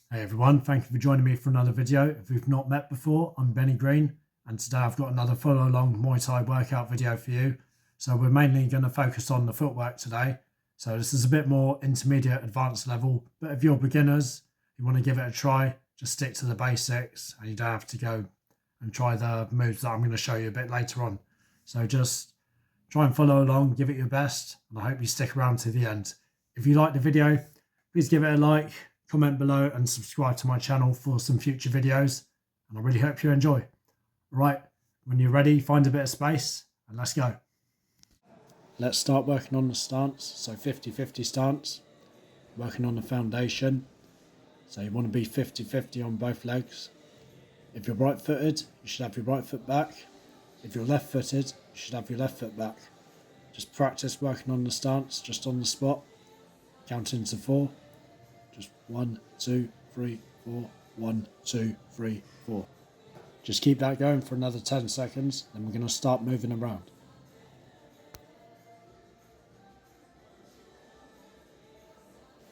Hey everyone, thank you for joining me for another video. If we've not met before, I'm Benny Green, and today I've got another follow along Muay Thai workout video for you. So we're mainly going to focus on the footwork today. So this is a bit more intermediate advanced level, but if you're beginners, you want to give it a try, just stick to the basics and you don't have to go and try the moves that I'm going to show you a bit later on. So just try and follow along, give it your best, and I hope you stick around to the end. If you like the video, please give it a like, comment below and subscribe to my channel for some future videos, and I really hope you enjoy. Right, when you're ready, find a bit of space and let's go. Let's start working on the stance. So 50-50 stance, working on the foundation. So you want to be 50-50 on both legs. If you're right footed, you should have your right foot back. If you're left footed, you should have your left foot back. Just practice working on the stance, just on the spot, counting to 4. Just 1, 2, 3, 4, 1, 2, 3, 4. Just keep that going for another 10 seconds, then we're going to start moving around.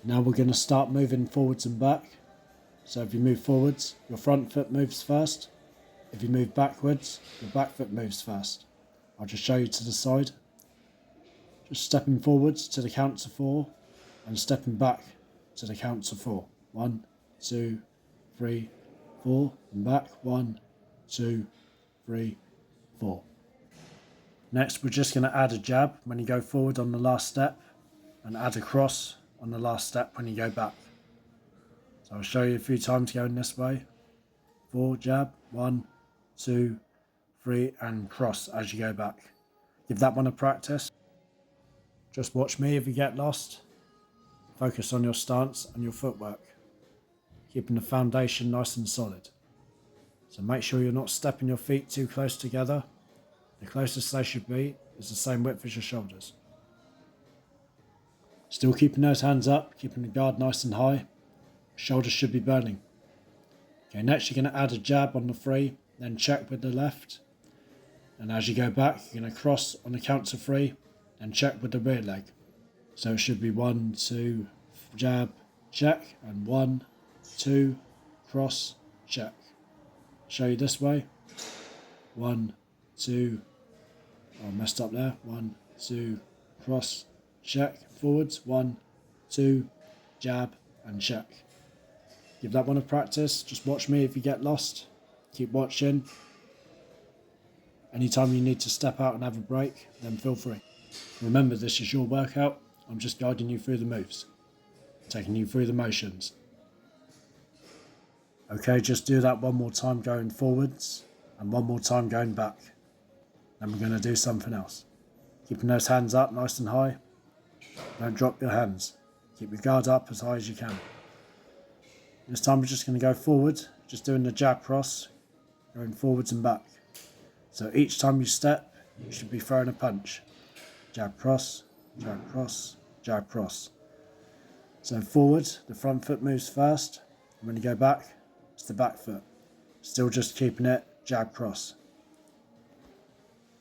Now we're going to start moving forwards and back. So if you move forwards, your front foot moves first. If you move backwards, your back foot moves first. I'll just show you to the side. Just stepping forwards to the count to 4 and stepping back to the count to 4. 1, 2, 3, 4, and back. 1, 2, 3, 4. Next, we're just going to add a jab when you go forward on the last step and add a cross on the last step when you go back. So I'll show you a few times going this way. 4, jab, 1, 2, 3, and cross as you go back. Give that one a practice. Just watch me if you get lost. Focus on your stance and your footwork, keeping the foundation nice and solid. So make sure you're not stepping your feet too close together. The closest they should be is the same width as your shoulders. Still keeping those hands up, keeping the guard nice and high. Shoulders should be burning. Okay, next you're going to add a jab on the 3, then check with the left. And as you go back, you're going to cross on the count to 3, and check with the rear leg. So it should be 1, 2, jab, check, and 1, 2, cross, check. Show you this way. 1, 2, I messed up there. 1, 2, cross, check, forwards. 1, 2, jab, and check. Give that one a practice. Just watch me if you get lost. Keep watching. Anytime you need to step out and have a break, then feel free. Remember, this is your workout. I'm just guiding you through the moves, taking you through the motions. Okay, just do that one more time going forwards and one more time going back. Then we're going to do something else. Keeping those hands up nice and high. Don't drop your hands. Keep your guard up as high as you can. This time we're just going to go forward, just doing the jab cross, going forwards and back. So each time you step, you should be throwing a punch. Jab cross, jab cross, jab cross. So forward, the front foot moves first. And when you go back, it's the back foot. Still just keeping it jab cross.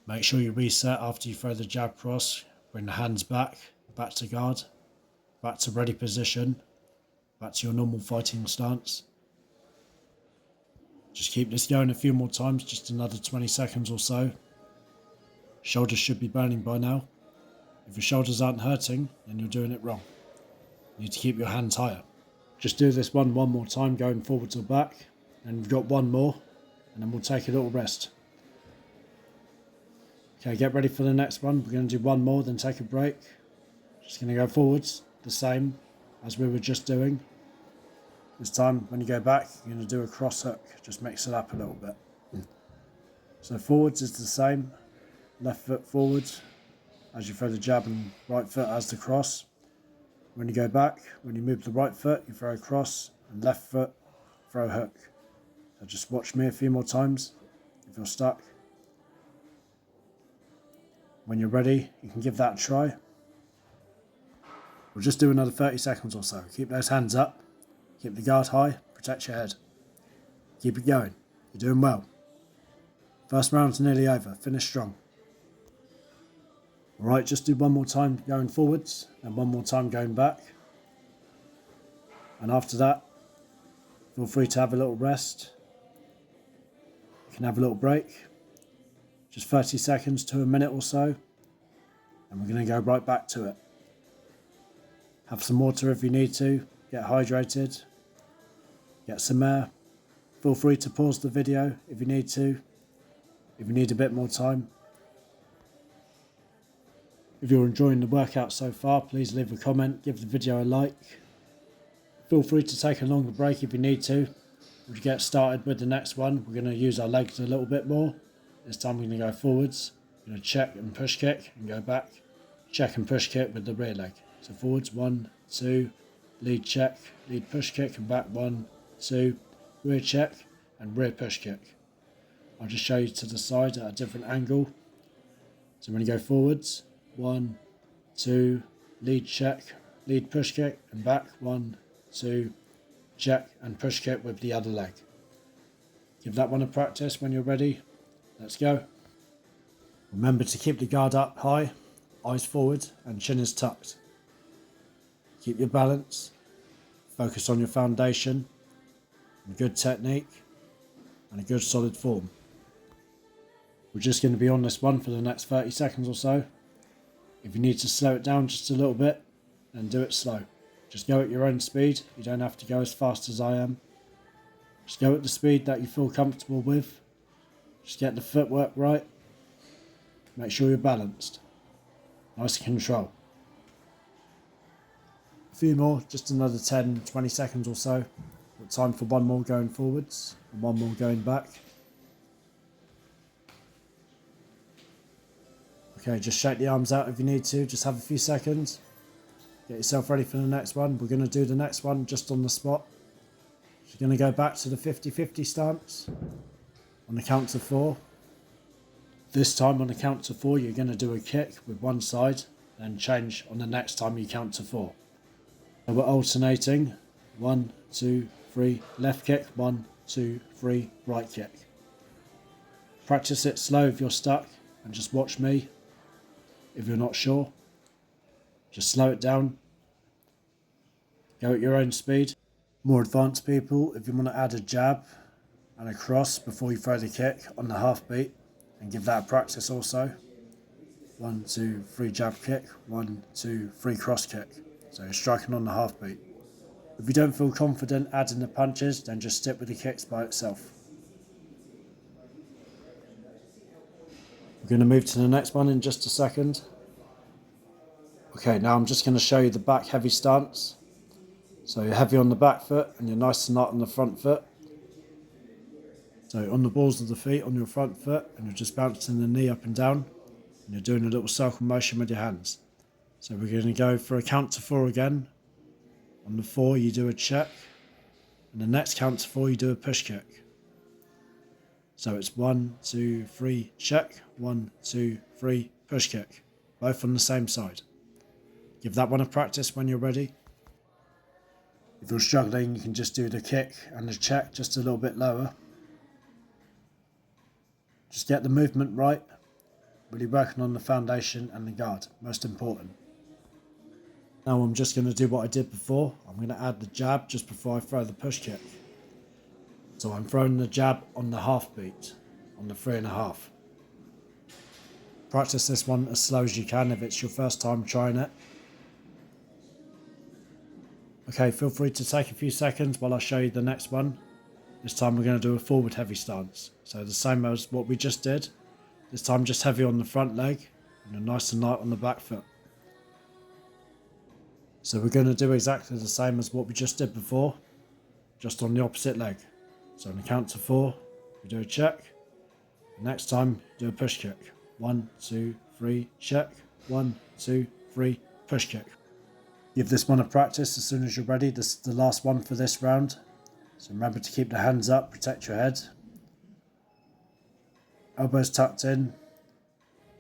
Make sure you reset after you throw the jab cross. Bring the hands back, back to guard, back to ready position, back to your normal fighting stance. Just keep this going a few more times, just another 20 seconds or so. Shoulders should be burning by now. If your shoulders aren't hurting, then you're doing it wrong. You need to keep your hands higher. Just do this one more time, going forwards or back. And we've got one more, and then we'll take a little rest. Okay, get ready for the next one. We're going to do one more, then take a break. Just going to go forwards, the same as we were just doing. This time, when you go back, you're going to do a cross hook. Just mix it up a little bit. So forwards is the same. Left foot forwards as you throw the jab, and right foot as the cross. When you go back, when you move the right foot, you throw a cross, and left foot, throw a hook. So just watch me a few more times if you're stuck. When you're ready, you can give that a try. We'll just do another 30 seconds or so. Keep those hands up, keep the guard high, protect your head. Keep it going, you're doing well. First round's nearly over, finish strong. Alright, just do one more time going forwards and one more time going back. And after that, Feel free to have a little rest. You can have a little break, just 30 seconds to a minute or so, and we're going to go right back to it. Have some water if you need to, get hydrated, get some air. Feel free to pause the video if you need to, if you need a bit more time. If you're enjoying the workout so far, please leave a comment, give the video a like. Feel free to take a longer break if you need to. We'll get started with the next one. We're going to use our legs a little bit more. This time we're going to go forwards. We're going to check and push kick and go back. Check and push kick with the rear leg. So forwards, 1, 2, lead check, lead push kick and back, 1, 2, rear check and rear push kick. I'll just show you to the side at a different angle. So when you go forwards, 1, 2, lead check, lead push kick and back, 1, 2, check and push kick with the other leg. Give that one a practice when you're ready. Let's go. Remember to keep the guard up high, eyes forward and chin is tucked. Keep your balance, focus on your foundation, and good technique and a good solid form. We're just going to be on this one for the next 30 seconds or so. If you need to slow it down just a little bit, then do it slow. Just go at your own speed. You don't have to go as fast as I am. Just go at the speed that you feel comfortable with. Just get the footwork right. Make sure you're balanced. Nice control. A few more, just another 10, 20 seconds or so. Got time for one more going forwards and one more going back. Okay, just shake the arms out if you need to. Just have a few seconds. Get yourself ready for the next one. We're going to do the next one just on the spot. You're going to go back to the 50-50 stance on the count to 4. This time on the count to 4, you're going to do a kick with one side, then change on the next time you count to 4. So we're alternating. 1, 2, 3, left kick, 1, 2, 3, right kick. Practice it slow if you're stuck and just watch me. If you're not sure, just slow it down. Go at your own speed. More advanced people, if you want to add a jab and a cross before you throw the kick on the half beat, and give that a practice also. 1, 2, 3 jab kick, 1, 2, 3 cross kick. So you're striking on the half beat. If you don't feel confident adding the punches, then just stick with the kicks by itself. We're going to move to the next one in just a second. Okay, now I'm just going to show you the back heavy stance. So you're heavy on the back foot and you're nice and light on the front foot. So on the balls of the feet on your front foot, and you're just bouncing the knee up and down, and you're doing a little circle motion with your hands. So we're going to go for a count to 4 again. On the 4 you do a check, and the next count to 4 you do a push kick. So it's 1, 2, 3 check, 1, 2, 3 push kick, both on the same side. Give that one a practice when you're ready. If you're struggling, you can just do the kick and the check just a little bit lower. Just get the movement right, really working on the foundation and the guard, most important. Now I'm just going to do what I did before. I'm going to add the jab just before I throw the push kick. So I'm throwing the jab on the half beat, on the 3.5. Practice this one as slow as you can if it's your first time trying it. Okay, feel free to take a few seconds while I show you the next one. This time we're going to do a forward heavy stance. So the same as what we just did. This time just heavy on the front leg and nice and light on the back foot. So we're going to do exactly the same as what we just did before, just on the opposite leg. So on the count to 4, we do a check. Next time, do a push kick. 1, 2, 3, check. 1, 2, 3, push kick. Give this one a practice as soon as you're ready. This is the last one for this round. So remember to keep the hands up, protect your head. Elbows tucked in,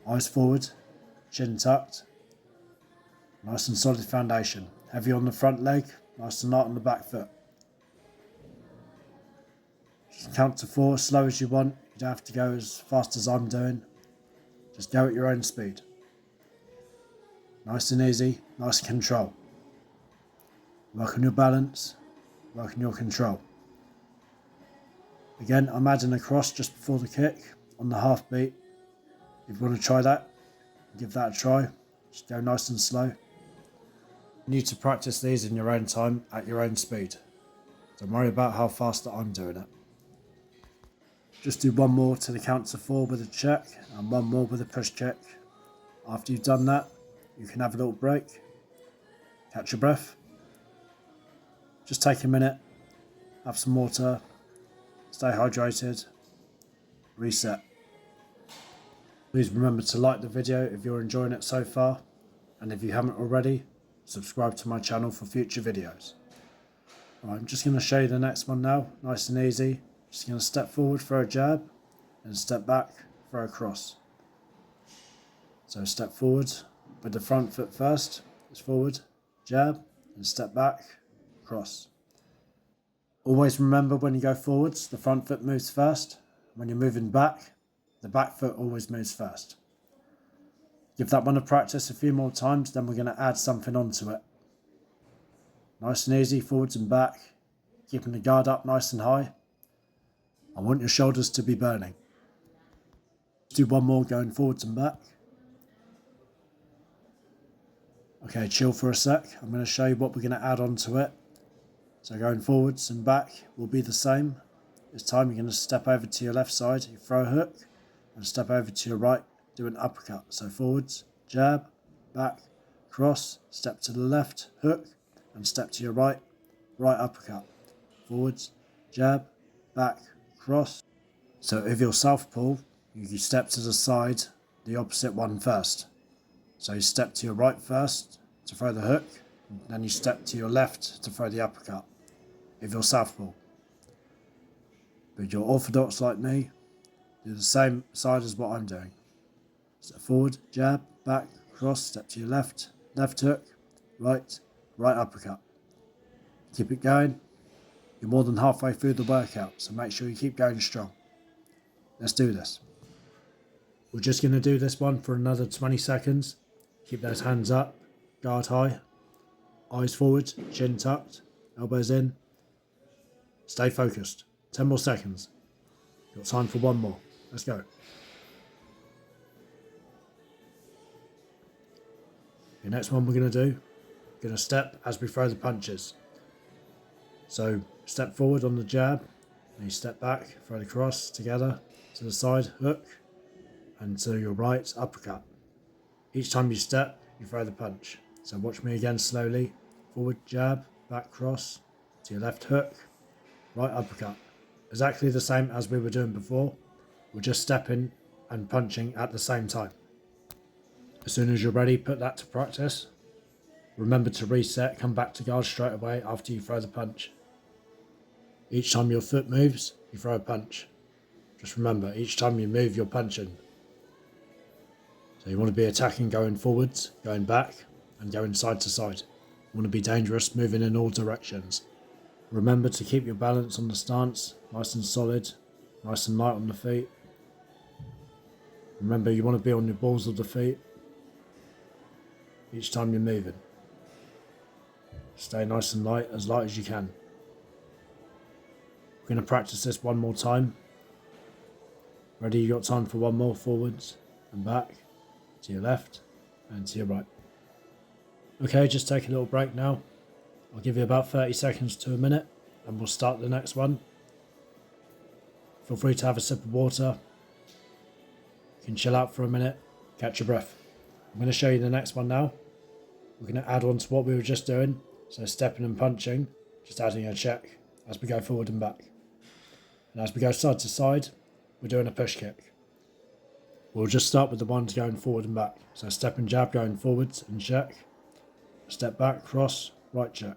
eyes forward, chin tucked. Nice and solid foundation. Heavy on the front leg, nice and light on the back foot. Just count to 4 as slow as you want. You don't have to go as fast as I'm doing. Just go at your own speed. Nice and easy, nice control. Work on your balance, work on your control. Again, I'm adding a cross just before the kick on the half beat. If you want to try that, give that a try. Just go nice and slow. You need to practice these in your own time at your own speed. Don't worry about how fast that I'm doing it. Just do one more to the count to 4 with a check and one more with a push kick. After you've done that, you can have a little break, catch your breath, just take a minute, have some water, stay hydrated, reset. Please remember to like the video if you're enjoying it so far, and if you haven't already, subscribe to my channel for future videos. Right, I'm just going to show you the next one now, nice and easy. Just going to step forward for a jab and step back for a cross. So step forward with the front foot first, it's forward, jab, and step back, cross. Always remember when you go forwards, the front foot moves first. When you're moving back, the back foot always moves first. Give that one a practice a few more times, then we're going to add something onto it. Nice and easy, forwards and back, keeping the guard up nice and high. I want your shoulders to be burning. Let's do one more going forwards and back. Okay, chill for a sec. I'm going to show you what we're going to add onto it. So going forwards and back will be the same. This time you're going to step over to your left side, you throw a hook, and step over to your right, do an uppercut. So forwards, jab, back, cross, step to the left, hook, and step to your right, right uppercut. Forwards, jab, back, cross. So if you're southpaw, you step to the side, the opposite one first. So you step to your right first to throw the hook, then you step to your left to throw the uppercut, if you're southpaw. But if you're orthodox like me, do the same side as what I'm doing. Step forward, jab, back, cross, step to your left, left hook, right, right uppercut. Keep it going. You're more than halfway through the workout, so make sure you keep going strong. Let's do this. We're just going to do this one for another 20 seconds. Keep those hands up, guard high, eyes forward, chin tucked, elbows in. Stay focused. 10 more seconds. Got time for one more. Let's go. The next one we're going to do, we're going to step as we throw the punches. So step forward on the jab, and you step back, throw the cross together, to the side, hook, and to your right, uppercut. Each time you step, you throw the punch. So watch me again slowly. Forward jab, back cross, to your left hook, right uppercut. Exactly the same as we were doing before. We're just stepping and punching at the same time. As soon as you're ready, put that to practice. Remember to reset, come back to guard straight away after you throw the punch. Each time your foot moves, you throw a punch. Just remember, each time you move, you're punching. So you want to be attacking going forwards, going back, and going side to side. You want to be dangerous, moving in all directions. Remember to keep your balance on the stance, nice and solid, nice and light on the feet. Remember, you want to be on your balls of the feet each time you're moving. Stay nice and light as you can. We're going to practice this one more time. Ready? You got time for one more, forwards and back, to your left and to your right. Okay, just take a little break now. I'll give you about 30 seconds to a minute and we'll start the next one. Feel free to have a sip of water. You can chill out for a minute, catch your breath. I'm going to show you the next one now. We're going to add on to what we were just doing. So stepping and punching, just adding a check as we go forward and back. And as we go side to side, we're doing a push kick. We'll just start with the ones going forward and back. So step and jab going forwards and check. Step back, cross, right check.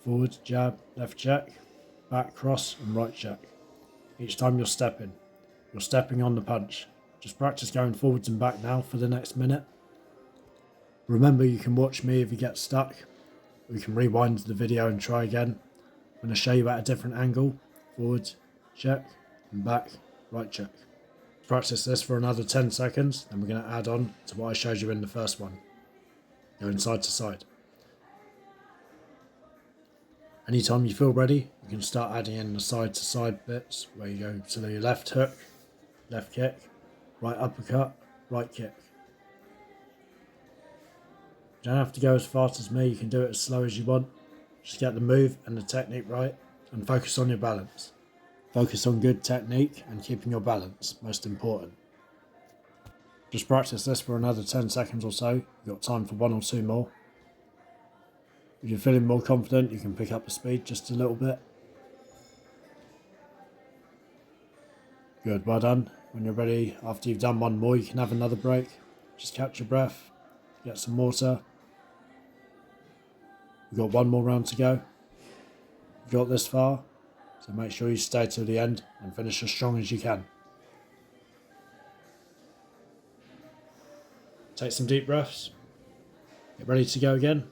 Forward, jab, left check. Back, cross and right check. Each time you're stepping on the punch. Just practice going forwards and back now for the next minute. Remember, you can watch me if you get stuck. We can rewind the video and try again. I'm going to show you at a different angle. Forward, check, and back, right check. Practice this for another 10 seconds, then we're going to add on to what I showed you in the first one. Going side to side. Anytime you feel ready, you can start adding in the side to side bits where you go to the left hook, left kick, right uppercut, right kick. You don't have to go as fast as me, you can do it as slow as you want. Just get the move and the technique right and focus on your balance. Focus on good technique and keeping your balance, most important. Just practice this for another 10 seconds or so. You've got time for 1 or 2 more. If you're feeling more confident, you can pick up the speed just a little bit. Good, well done. When you're ready, after you've done 1 more, you can have another break. Just catch your breath, get some water. We've got 1 more round to go. You've got this far, so make sure you stay till the end and finish as strong as you can. Take some deep breaths. Get ready to go again.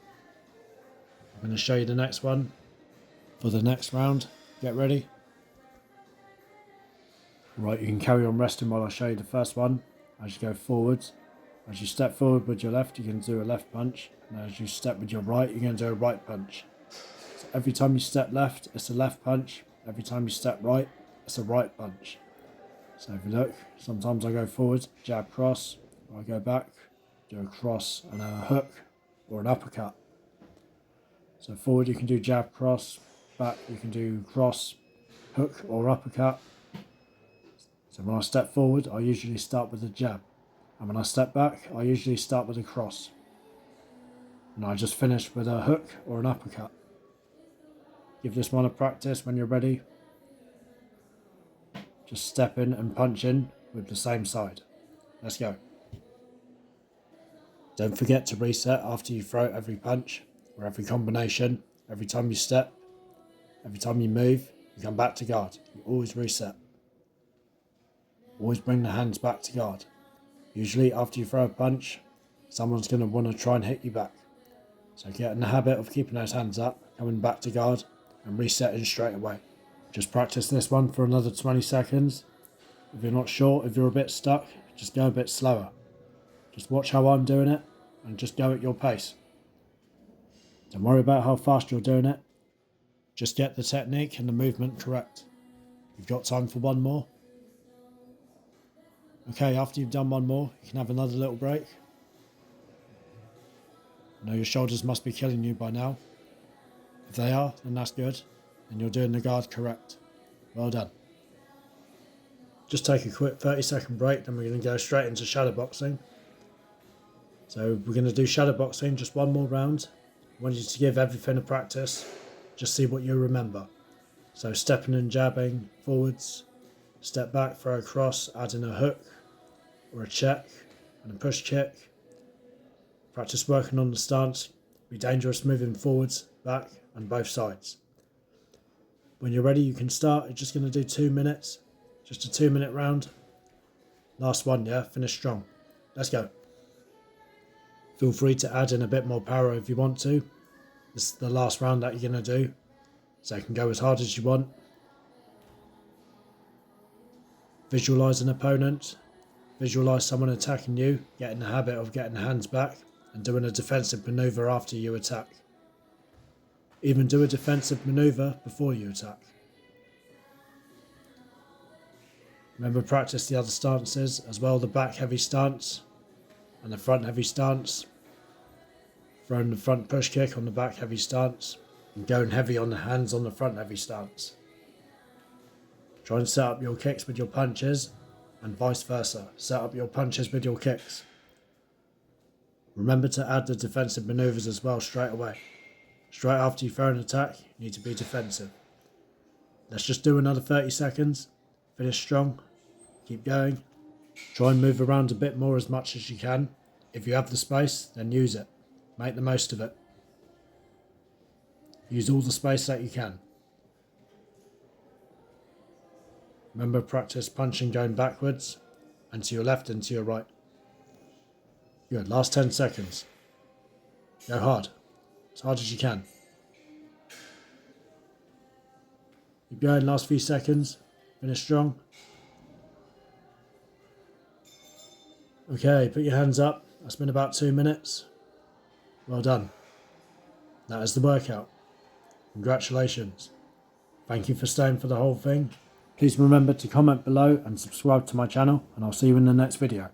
I'm going to show you the next one. For the next round, get ready. Right, you can carry on resting while I show you the first one. As you go forwards, as you step forward with your left, you can do a left punch. And as you step with your right, you're going to do a right punch. So every time you step left, it's a left punch. Every time you step right, it's a right punch. So if you look, sometimes I go forward, jab cross, or I go back, do a cross and a hook or an uppercut. So forward you can do jab cross, back you can do cross, hook or uppercut. So when I step forward, I usually start with a jab. And when I step back, I usually start with a cross. And I just finish with a hook or an uppercut. Give this one a practice when you're ready. Just step in and punch in with the same side. Let's go. Don't forget to reset after you throw every punch or every combination. Every time you step, every time you move, you come back to guard. You always reset. Always bring the hands back to guard. Usually after you throw a punch, someone's going to want to try and hit you back. So get in the habit of keeping those hands up, coming back to guard and resetting straight away. Just practice this one for another 20 seconds. If you're not sure, if you're a bit stuck, just go a bit slower. Just watch how I'm doing it and just go at your pace. Don't worry about how fast you're doing it. Just get the technique and the movement correct. You've got time for 1 more. Okay, after you've done 1 more, you can have another little break. I know your shoulders must be killing you by now. If they are, then that's good, and you're doing the guard correct. Well done. Just take a quick 30-second break, then we're going to go straight into shadow boxing. So we're going to do shadow boxing, just 1 more round. I want you to give everything a practice, just see what you remember. So stepping and jabbing forwards, step back, throw a cross, add in a hook or a check and a push kick. Practice working on the stance, be dangerous moving forwards, back and both sides. When you're ready you can start. You're just going to do 2 minutes, just a 2-minute round. Last one, yeah, finish strong. Let's go. Feel free to add in a bit more power if you want to. This is the last round that you're going to do, so you can go as hard as you want. Visualise an opponent, visualise someone attacking you, get in the habit of getting the hands back and doing a defensive manoeuvre after you attack. Even do a defensive manoeuvre before you attack. Remember, practice the other stances as well, the back heavy stance and the front heavy stance. Throwing the front push kick on the back heavy stance and going heavy on the hands on the front heavy stance. Try and set up your kicks with your punches and vice versa. Set up your punches with your kicks. Remember to add the defensive manoeuvres as well straight away. Straight after you throw an attack, you need to be defensive. Let's just do another 30 seconds. Finish strong. Keep going. Try and move around a bit more as much as you can. If you have the space, then use it. Make the most of it. Use all the space that you can. Remember, practice punching going backwards and to your left and to your right. Good, last 10 seconds. Go hard, as hard as you can. Keep going, last few seconds. Finish strong. Okay, put your hands up. That's been about 2 minutes. Well done. That is the workout. congratulations. Thank you for staying for the whole thing. Please remember to comment below and subscribe to my channel, and I'll see you in the next video.